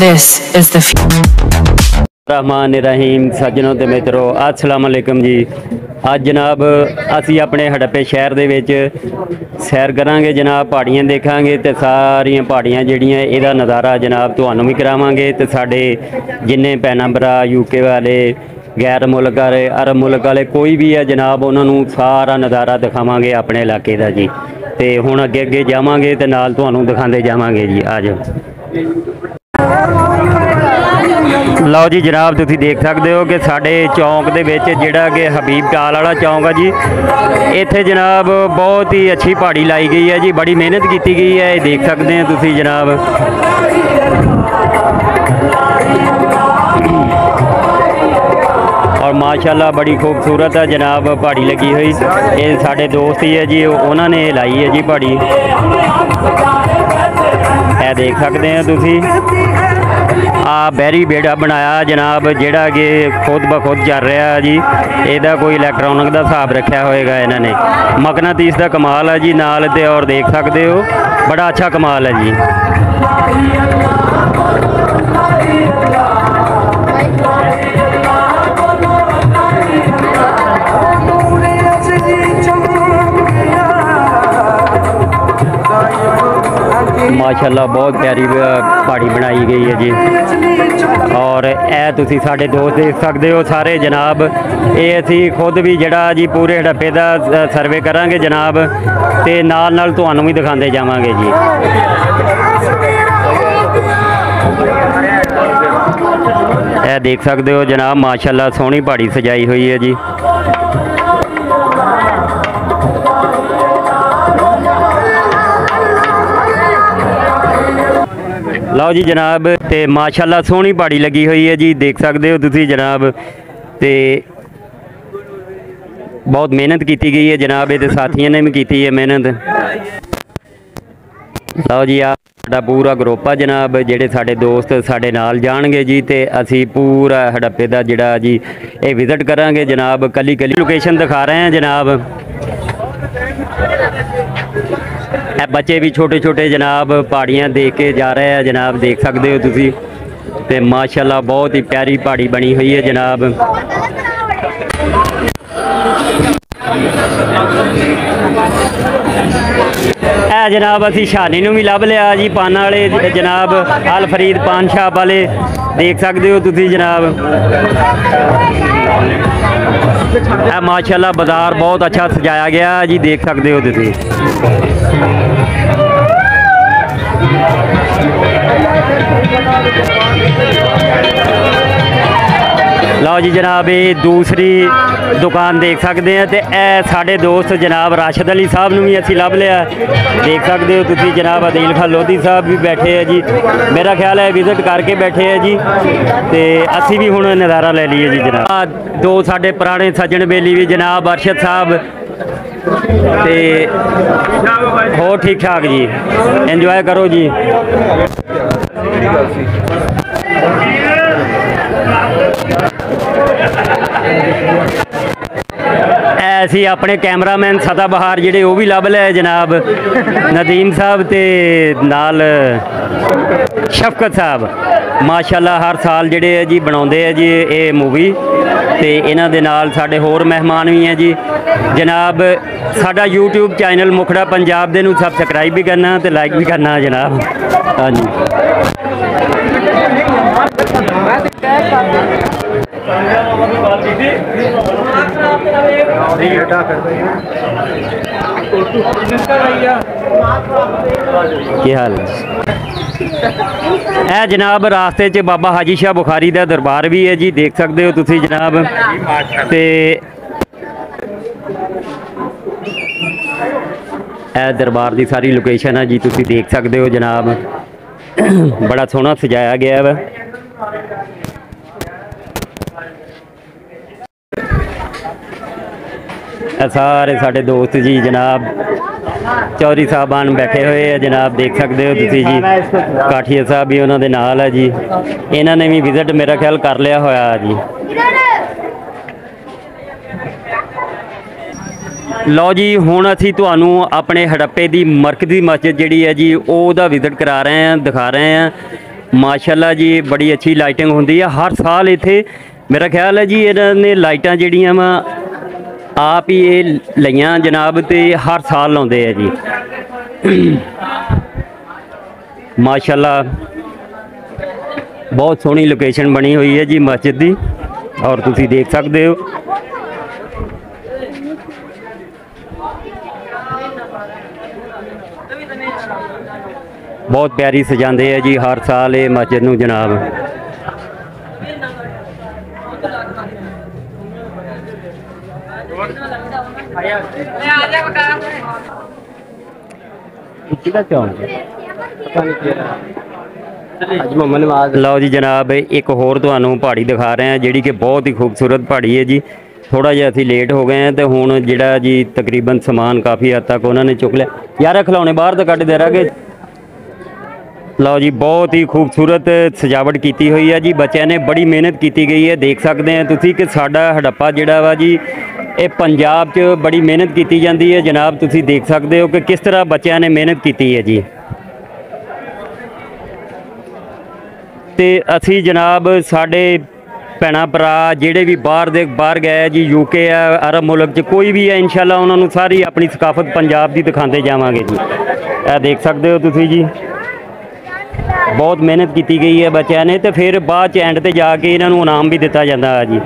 This is the Rahman रहीम सज्जनों ते मित्रों अस्सलाम वालेकुम जी। अज जनाब असी अपने हड़प्पे शहर दे विच सैर करांगे जनाब, पहाड़ियां देखांगे ते सारियां पहाड़ियां जिहड़ियां इहदा नज़ारा जनाब तुहानूं भी करावांगे ते साडे जिन्ने भैणां भरा यूके वाले गैर मुल्क वाले अरब मुल्क वाले कोई भी है जनाब उन्होंने सारा नज़ारा दिखावांगे अपने इलाके का जी। तो हुण अगे अगे जावांगे ते नाल तुहानूं दिखांदे जावांगे जी। आ जाओ। लो जी जनाब तुसीं देख सकते हो कि साढ़े चौंक दे विच जिहड़ा कि हबीब टाल वाला चौंक है जी, इत्थे जनाब बहुत ही अच्छी पहाड़ी लाई गई है जी, बड़ी मेहनत की गई है, देख सकते हैं तुसीं जनाब। और माशाल्लाह बड़ी खूबसूरत है जनाब पहाड़ी लगी हुई। ये साढ़े दोस्त ही है जी, उन्होंने लाई है जी पहाड़ी, यह देख सकते हैं तुसीं। आ बैरी बेड़ा बनाया जनाब जिहड़ा कि खुद ब खुद चल रहा है जी, ਇਹਦਾ कोई इलैक्ट्रॉनिक का हिसाब रखा होएगा इन्होंने। मकनातीस का कमाल है जी नाल ते, और देख सकते हो बड़ा अच्छा कमाल है जी। माशाल्लाह बहुत प्यारी पहाड़ी बनाई गई है जी। और यह तुसी साढ़े दोस्त देख सकते हो सारे जनाब, ये असी खुद भी जड़ा जी पूरे हड़प्पे का सर्वे करांगे जनाब, ते नाल नाल तुहानूं भी दिखाते जावांगे जी। यह देख सकते हो जनाब माशाल्लाह सोहनी पहाड़ी सजाई हुई है जी। लो जी जनाब, तो माशाल्लाह सोहनी पहाड़ी लगी हुई है जी, देख सकते हो तुसी जनाब। तो बहुत मेहनत की गई है जनाब, ये साथियों ने भी की है मेहनत। लो जी आ पूरा ग्रुप है जनाब, जेडे साडे दोस्त साडे नाल जाणगे जी, तो असी पूरा हड़प्पे का जिहड़ा जी ये विजिट करांगे जनाब। कली कली लोकेशन दिखा रहे हैं जनाब। बच्चे भी छोटे छोटे जनाब पहाड़ियाँ देख के जा रहे हैं जनाब, देख सकते हो तुसी। ते माशाल्लाह बहुत ही प्यारी पहाड़ी बनी हुई है जनाब। है जनाब असी शानी नूं भी लभ लिया जी, पान वाले जनाब अल फरीद पान शाप वाले, देख सकते हो तुसी जनाब। माशाल्लाह बाजार बहुत अच्छा सजाया गया जी, देख सकते हो तुसी। लो जी जनाब ये दूसरी दुकान देख सकते हैं, तो यह साढ़े दोस्त जनाब राशिद अली साहब भी असी लभ लिया, देख सकते हो तुसी जनाब। अदील खान लोधी साहब भी बैठे हैं जी, मेरा ख्याल है विजिट करके बैठे हैं जी, तो असी भी हुण नज़ारा ले लीए जी जनाब। दो साढ़े पुराने सज्जन बेली भी जनाब अरशद साहब, तो हो ठीक ठाक जी, इंजॉय करो जी। ऐसी अपने कैमरामैन सदाबहार जिहड़े वो भी लभ ले जनाब, नदीम साहब ते नाल शफकत साहब। माशाल्लाह हर साल जिहड़े है जी बनाउंदे है जी ये मूवी, ते इन्हां दे नाल साडे होर मेहमान भी हैं जी जनाब। साडा यूट्यूब चैनल मुखड़ा पंजाब दे नूं सबसक्राइब भी करना ते लाइक भी करना जनाब। हाँ जी क्या हाल है जनाब। रास्ते च बाबा हाजी शाह बुखारी का दरबार भी है जी, देख सकते हो तुसी जनाब। ते दरबार की सारी लोकेशन है जी, तुसी देख सकते हो जनाब। बड़ा सोहना सजाया गया वा। सारे साढ़े दोस्त जी जनाब चौधरी साहबान बैठे हुए हैं जनाब, देख सकते हो तुसी जी। काठिया साहब भी उन्होंने नाल है जी, इन्होंने भी विजिट मेरा ख्याल कर लिया होया जी। लो जी हुण असी तुहानू अपने हड़प्पे की मरकजी मस्जिद जिहड़ी है जी ओहदा विजिट करा रहे हैं, दिखा रहे हैं। माशाल्लाह जी बड़ी अच्छी लाइटिंग होंदी है हर साल इत्थे। मेरा ख्याल है जी इन्होंने लाइटां जिहड़ियां वा आप ही ये लईआं जनाब ते हर साल लाउंदे है जी। माशाल्लाह बहुत सोहनी लोकेशन बनी हुई है जी मस्जिद दी और तुसी देख सकते हो। बहुत प्यारी सजाते हैं जी हर साल ये मस्जिद नूं जनाब। लो जी जनाब एक होर तुहानूं पहाड़ी दिखा रहे हैं जिहड़ी कि बहुत ही खूबसूरत पहाड़ी है जी। थोड़ा जिहा असीं लेट हो गए हैं तो हुण जिहड़ा जी तकरीबन समान काफ़ी हद तक उन्होंने चुक लिया। यार खिलौने बाहर तो कट दे रहा। लो जी बहुत ही खूबसूरत सजावट की हुई है जी। बच्चों ने बड़ी मेहनत की गई है। देख सकते हैं तुसी कि साडा हड़प्पा जिहड़ा वा जी ये पंजाब च बड़ी मेहनत की जाती है जनाब। तुसी देख सकते हो कि किस तरह बच्चों ने मेहनत की है जी। ते असी जनाब साडे भैणां भरा जिहड़े भी बाहर गए जी यूके है अरब मुल्क च कोई भी है इंशाल्लाह उन्होंने सारी अपनी सकाफत पंजाब की दिखाते जावांगे जी। यह देख सकते हो तुसी जी बहुत मेहनत की गई है बच्चों ने तो फिर बाद एंड ते जाके इन्हों इनाम भी दिता जाता है जी।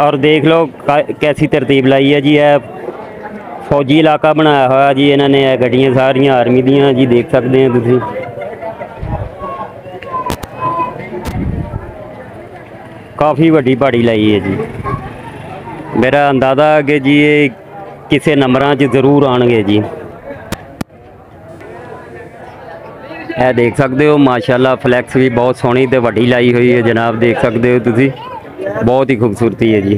और देख लो कैसी तरतीब लाई है जी। है फौजी इलाका बनाया हुआ जी इन्होंने गड्डियाँ सारियाँ आर्मी दियाँ जी देख सकते हैं तुसी। काफ़ी वड्डी पहाड़ी लाई है जी। मेरा अंदाज़ा है कि जी ये किसी नंबरां च जरूर आएंगे जी। यह देख सकते हो माशाल्लाह फ्लैक्स भी बहुत सोहनी तो वड्डी लाई हुई है जनाब। देख सकते हो तुसी बहुत ही खूबसूरती है जी।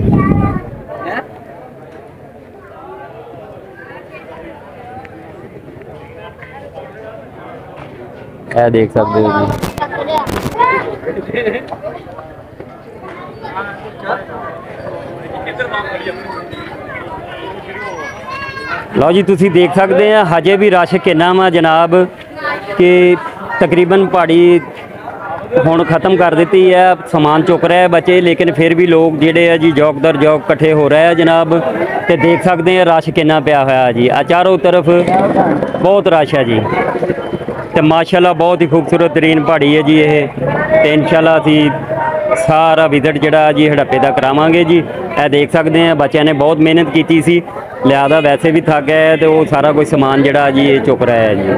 यह देख सकते हो जी। लो जी तुसी देख सकते हैं हजे भी रश किन्ना वा जनाब कि तकरीबन पहाड़ी हुण ख़त्म कर दी है। समान चुक रहे हैं बच्चे लेकिन फिर भी लोग जिहड़े है जी जौक दर जौक इकट्ठे हो रहे हैं जनाब। तो देख सकते हैं रश किन्ना पिया होया जी। चारों तरफ बहुत रश है जी। तो माशाल्लाह बहुत ही खूबसूरत तरीन पहाड़ी है जी ये। तो इंशाल्लाह असीं सारा विजिट जिहड़ा जी हड़प्पे दा करावांगे जी। यह देख सकते हैं बच्चों ने बहुत मेहनत की सी लिहाजा वैसे भी थक गए तो वो सारा कुछ समान जिहड़ा जी ये चुक रहा है जी।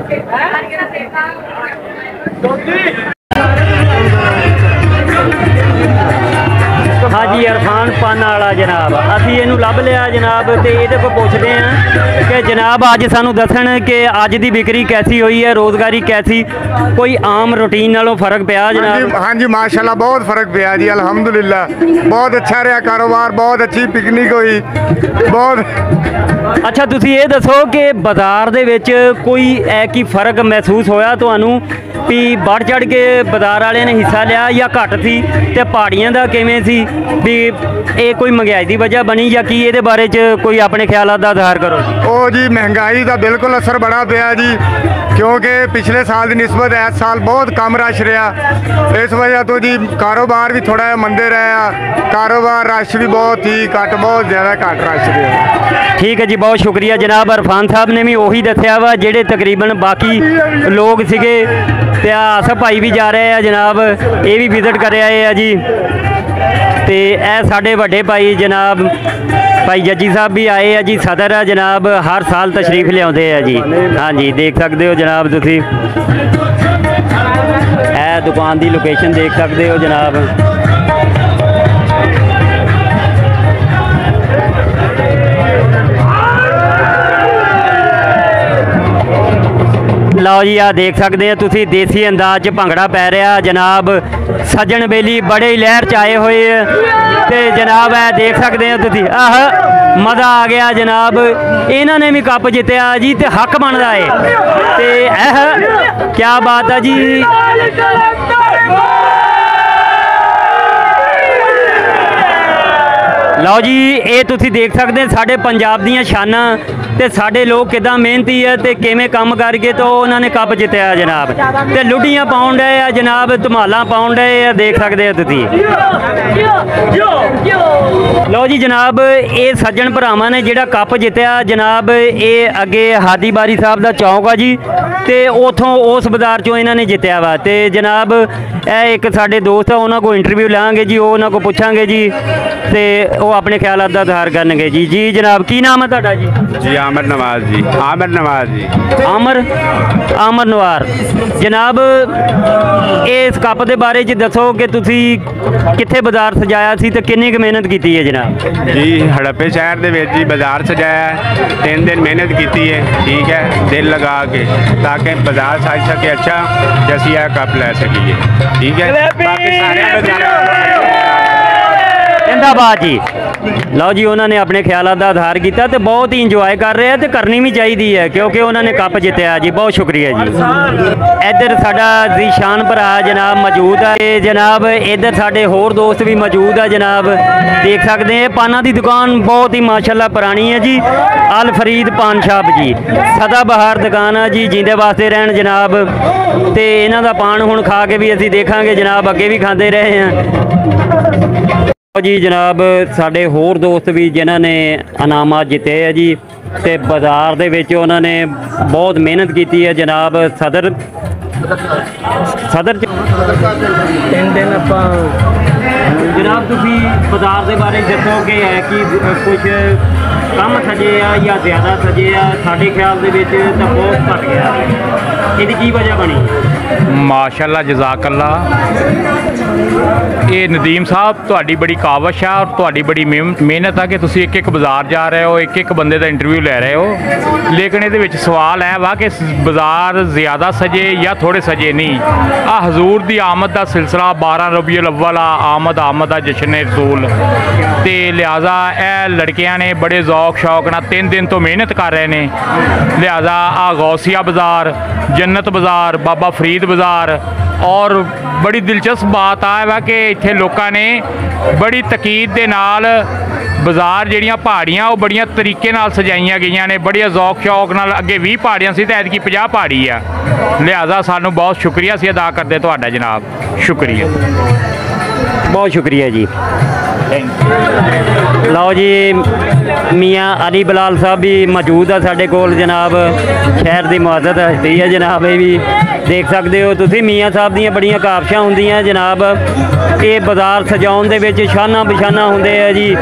हाँ जी इरफान पाना वाला जनाब असी इनू लभ लिया जनाब। तो ये को पूछते हैं कि जनाब अज सानू दसन कि अज की बिक्री कैसी हुई है रोज़गारी कैसी कोई आम रूटीन नालों फर्क पिया जनाब। हाँ जी माशाल्लाह बहुत फर्क पिया जी अल्हम्दुलिल्लाह बहुत अच्छा रहा कारोबार बहुत अच्छी पिकनिक हुई बहुत। अच्छा तुसी ये दसो कि बाजार दे विच कोई की फर्क महसूस होया तुहानू भी बढ़ चढ़ के बाजार वाले ने हिस्सा लिया या घट सी ते पहाड़ियां दा किवें सी भी ये कोई महंगाई की वजह बनी या कि ये बारे च कोई अपने ख्याल का इजहार करो। ओ जी महंगाई का बिल्कुल असर बड़ा पिया जी क्योंकि पिछले साल की निस्बत इस साल बहुत कम रश रहा। इस वजह तो जी कारोबार भी थोड़ा जिहा मंदे रहा कारोबार रश भी बहुत ही घट बहुत ज़्यादा घट रश रहा। ठीक है जी बहुत शुक्रिया जनाब। इरफान साहब ने भी उही दसिया वा जेडे तकरीबन बाकी लोग सीगे ते आसफ भाई भी जा रहे हैं जनाब ये भी विजिट कर आए हैं जी। तो यह साढ़े वड्डे भाई जनाब भाई जज्जी साहब भी आए हैं जी सदर है जनाब हर साल तशरीफ लियाते हैं जी। हाँ जी देख सकते हो जनाब तुसी यह दुकान की लोकेशन देख सकते हो जनाब। लो जी आ देख सकते हैं तुसी देसी अंदाज भंगड़ा पै रहा जनाब। सज्जन बेली बड़े ही लहर च आए हुए तो जनाब है देख सकते हैं तुसी आह मज़ा आ गया जनाब। इन्होंने भी कप जितया जी तो हक बनता है तो क्या बात है जी। लो जी ये तुसी देख सकते हैं साढ़े पंजाब दियां शानां ਤੇ ਸਾਡੇ ਲੋਕ ਕਿਦਾਂ ਮਿਹਨਤੀ ਹੈ ਤੇ ਕਿਵੇਂ ਕੰਮ ਕਰਕੇ ਤੇ ਉਹਨਾਂ ਨੇ ਕੱਪ ਜਿੱਤਿਆ ਜਨਾਬ। ਤੇ ਲੁੱਡੀਆਂ ਪਾਉਣ ਡਏ ਆ ਜਨਾਬ, ਧਮਾਲਾਂ ਪਾਉਣ ਡਏ ਆ, ਦੇਖ ਸਕਦੇ ਆ ਤੁਸੀਂ। ਲਓ ਜੀ ਜਨਾਬ, ਇਹ ਸੱਜਣ ਭਰਾਵਾਂ ਨੇ ਜਿਹੜਾ ਕੱਪ ਜਿੱਤਿਆ ਜਨਾਬ, ਇਹ ਅੱਗੇ ਹਾਦੀ ਬਾਰੀ ਸਾਹਿਬ ਦਾ ਚੌਂਕ ਆ ਜੀ, ਤੇ ਉਥੋਂ ਉਸ ਬਾਜ਼ਾਰ ਚੋਂ ਇਹਨਾਂ ਨੇ ਜਿੱਤਿਆ ਵਾ। ਤੇ ਜਨਾਬ ਇਹ ਇੱਕ ਸਾਡੇ ਦੋਸਤ ਆ, ਉਹਨਾਂ ਕੋਲ ਇੰਟਰਵਿਊ ਲਾਂਗੇ ਜੀ, ਉਹ ਉਹਨਾਂ ਕੋਲ ਪੁੱਛਾਂਗੇ ਜੀ ਤੇ ਉਹ ਆਪਣੇ ਖਿਆਲਾਤ ਦਾ ਇਜ਼ਹਾਰ ਕਰਨਗੇ ਜੀ। ਜੀ ਜਨਾਬ, ਕੀ ਨਾਮ ਹੈ ਤੁਹਾਡਾ ਜੀ? ਜੀ ਆਮਰ ਨਵਾਜ਼ ਜੀ। ਆਮਰ ਨਵਾਜ਼ ਜੀ। ਆਮਰ ਨਵਾਰ ਜਨਾਬ, ਇਸ ਕੱਪ ਦੇ ਬਾਰੇ ਚ ਦੱਸੋ ਕਿ ਤੁਸੀਂ ਕਿੱਥੇ ਬਾਜ਼ਾਰ ਸਜਾਇਆ ਸੀ ਤੇ ਕਿੰਨੀ ਕੁ ਮਿਹਨਤ ਕੀਤੀ ਹੈ ਜਨਾਬ? ਜੀ ਹੜੱਪੇ ਸ਼ਹਿਰ ਦੇ ਵਿੱਚ ਜੀ ਬਾਜ਼ਾਰ ਸਜਾਇਆ, 3 ਦਿਨ ਮਿਹਨਤ ਕੀਤੀ ਹੈ, ਠੀਕ ਹੈ, ਦਿਲ ਲਗਾ ਕੇ, ਤਾਂ ਕਿ ਬਾਜ਼ਾਰ ਸਜ ਸਕੇ ਅੱਛਾ ਤੇ ਅਸੀਂ ਇਹ ਕੱਪ ਲੈ ਸਕੀਏ, ਠੀਕ ਹੈ। ਬਾਕੀ ਸਾਰੇ ਜਿੰਦਾਬਾਦ ਜੀ। ਲਓ ਜੀ, ਉਹਨਾਂ ਨੇ ਆਪਣੇ ਖਿਆਲਾਂ ਦਾ ਇਜ਼ਹਾਰ ਕੀਤਾ ਤੇ ਬਹੁਤ ਹੀ ਇੰਜੋਏ ਕਰ ਰਹੇ ਆ ਤੇ ਕਰਨੀ ਵੀ ਚਾਹੀਦੀ ਹੈ ਕਿਉਂਕਿ ਉਹਨਾਂ ਨੇ ਕੱਪ ਜਿੱਤਿਆ ਜੀ। ਬਹੁਤ ਸ਼ੁਕਰੀਆ ਜੀ। ਇੱਧਰ ਸਾਡਾ ਜ਼ੀਸ਼ਾਨ ਭਰਾ ਜਨਾਬ ਮੌਜੂਦ ਹੈ ਤੇ ਜਨਾਬ ਇੱਧਰ ਸਾਡੇ ਹੋਰ ਦੋਸਤ ਵੀ ਮੌਜੂਦ ਆ ਜਨਾਬ, ਦੇਖ ਸਕਦੇ ਆ। ਪਾਨਾਂ ਦੀ ਦੁਕਾਨ ਬਹੁਤ ਹੀ ਮਾਸ਼ਾਅੱਲਾ ਪੁਰਾਣੀ ਹੈ ਜੀ, ਅਲ ਫਰੀਦ ਪਾਨ ਸ਼ਾਪ ਜੀ, ਸਦਾ ਬਹਾਰ ਦੁਕਾਨ ਆ ਜੀ, ਜਿੰਦੇ ਵਾਸਤੇ ਰਹਿਣ ਜਨਾਬ। ਤੇ ਇਹਨਾਂ ਦਾ ਪਾਨ ਹੁਣ ਖਾ ਕੇ ਵੀ ਅਸੀਂ ਦੇਖਾਂਗੇ ਜਨਾਬ, ਅੱਗੇ ਵੀ ਖਾਂਦੇ ਰਹੇ ਹਾਂ ਜੀ। ਜਨਾਬ ਸਾਡੇ ਹੋਰ ਦੋਸਤ ਵੀ ਜਿਨ੍ਹਾਂ ਨੇ ਇਨਾਮਾਤ ਜਿੱਤੇ ਆ ਜੀ, ਤੇ ਬਾਜ਼ਾਰ ਦੇ ਵਿੱਚ ਉਹਨਾਂ ਨੇ ਬਹੁਤ ਮਿਹਨਤ ਕੀਤੀ ਹੈ ਜਨਾਬ। ਸਦਰ 3 ਦਿਨ ਆਪਾਂ ਜਨਾਬ ਤੁਸੀਂ ਬਾਜ਼ਾਰ ਦੇ ਬਾਰੇ ਦੱਸੋ ਕਿ ਹੈ ਕਿ ਕੁਝ ਕੰਮ ਸਜੇ ਆ ਜਾਂ ਜ਼ਿਆਦਾ ਸਜੇ ਆ? ਸਾਡੇ ਖਿਆਲ ਦੇ ਵਿੱਚ ਤਾਂ ਬਹੁਤ ਘੱਟ ਗਿਆ, ਇਹਦੀ ਕੀ ਵਜ੍ਹਾ ਬਣੀ? ਮਾਸ਼ਾਅੱਲਾ ਜਜ਼ਾਕੱਲਾ। ਇਹ ਨਦੀਮ ਸਾਹਿਬ ਤੁਹਾਡੀ ਬੜੀ ਕਾਵਸ਼ ਆ ਔਰ ਤੁਹਾਡੀ ਬੜੀ ਮਿਹਨਤ ਆ ਕਿ ਤੁਸੀਂ ਇੱਕ ਬਾਜ਼ਾਰ ਜਾ ਰਹੇ ਹੋ, ਇੱਕ ਬੰਦੇ ਦਾ ਇੰਟਰਵਿਊ ਲੈ ਰਹੇ ਹੋ। ਲੇਕਿਨ ਇਹਦੇ ਵਿੱਚ ਸਵਾਲ ਹੈ ਵਾ ਕਿ ਬਾਜ਼ਾਰ ਜ਼ਿਆਦਾ ਸਜੇ ਜਾਂ ਥੋੜੇ ਸਜੇ ਨਹੀਂ। ਆ ਹਜ਼ੂਰ ਦੀ ਆਮਦ ਦਾ ਸਿਲਸਿਲਾ 12 ਰਬੀਉਲ ਅव्वल ਆਮਦ ਦਾ ਜਸ਼ਨ ਰਸੂਲ, ਤੇ ਲਿਹਾਜ਼ਾ ਇਹ ਲੜਕਿਆਂ ਨੇ ਬੜੇ ਜ਼ੌਕ ਸ਼ੌਕ ਨਾਲ 3 ਦਿਨ ਤੋਂ ਮਿਹਨਤ ਕਰ ਰਹੇ ਨੇ। ਲਿਹਾਜ਼ਾ ਆ ਗੌਸੀਆ ਬਾਜ਼ਾਰ, ਜੰਨਤ ਬਾਜ਼ਾਰ, ਬਾਬਾ ਫਰੀਦ ਬਾਜ਼ਾਰ। ਔਰ ਬੜੀ ਦਿਲਚਸਪ ਬਾਤ ਆ ਵਾ ਕਿ ਇੱਥੇ ਲੋਕਾਂ ਨੇ ਬੜੀ ਤਕੀਦ ਦੇ ਨਾਲ ਬਾਜ਼ਾਰ ਜਿਹੜੀਆਂ ਪਹਾੜੀਆਂ ਉਹ ਬੜੀਆਂ ਤਰੀਕੇ ਨਾਲ ਸਜਾਈਆਂ ਗਈਆਂ ਨੇ, ਬੜੀਆਂ ਜ਼ੌਕ ਸ਼ੌਕ ਨਾਲ। ਅੱਗੇ 20 ਪਹਾੜੀਆਂ ਸੀ ਤੇ ਐਤਕੀ 50 ਪਹਾੜੀ ਆ। ਲਿਹਾਜ਼ਾ ਸਾਨੂੰ ਬਹੁਤ ਸ਼ੁਕਰੀਆ ਸੀ ਅਦਾ ਕਰਦੇ ਤੁਹਾਡਾ ਜਨਾਬ, ਸ਼ੁਕਰੀਆ, ਬਹੁਤ ਸ਼ੁਕਰੀਆ ਜੀ। ਲਓ ਜੀ, ਮੀਆਂ ਅਲੀ ਬਲਾਲ ਸਾਹਿਬ ਵੀ ਮੌਜੂਦ ਆ ਸਾਡੇ ਕੋਲ ਜਨਾਬ, ਸ਼ਹਿਰ ਦੀ ਮੁਅੱਜ਼ਜ਼ ਹਸਤੀ ਹੈ ਜਨਾਬ। ਇਹ ਵੀ ਦੇਖ ਸਕਦੇ ਹੋ ਤੁਸੀਂ, ਮੀਆਂ ਸਾਹਿਬ ਦੀਆਂ ਬੜੀਆਂ ਕਾਬਸ਼ਾਂ ਹੁੰਦੀਆਂ ਜਨਾਬ। ਇਹ ਬਾਜ਼ਾਰ ਸਜਾਉਣ ਦੇ ਵਿੱਚ ਸ਼ਾਨਾਂ ਬਸ਼ਾਨਾਂ ਹੁੰਦੇ ਆ ਜੀ,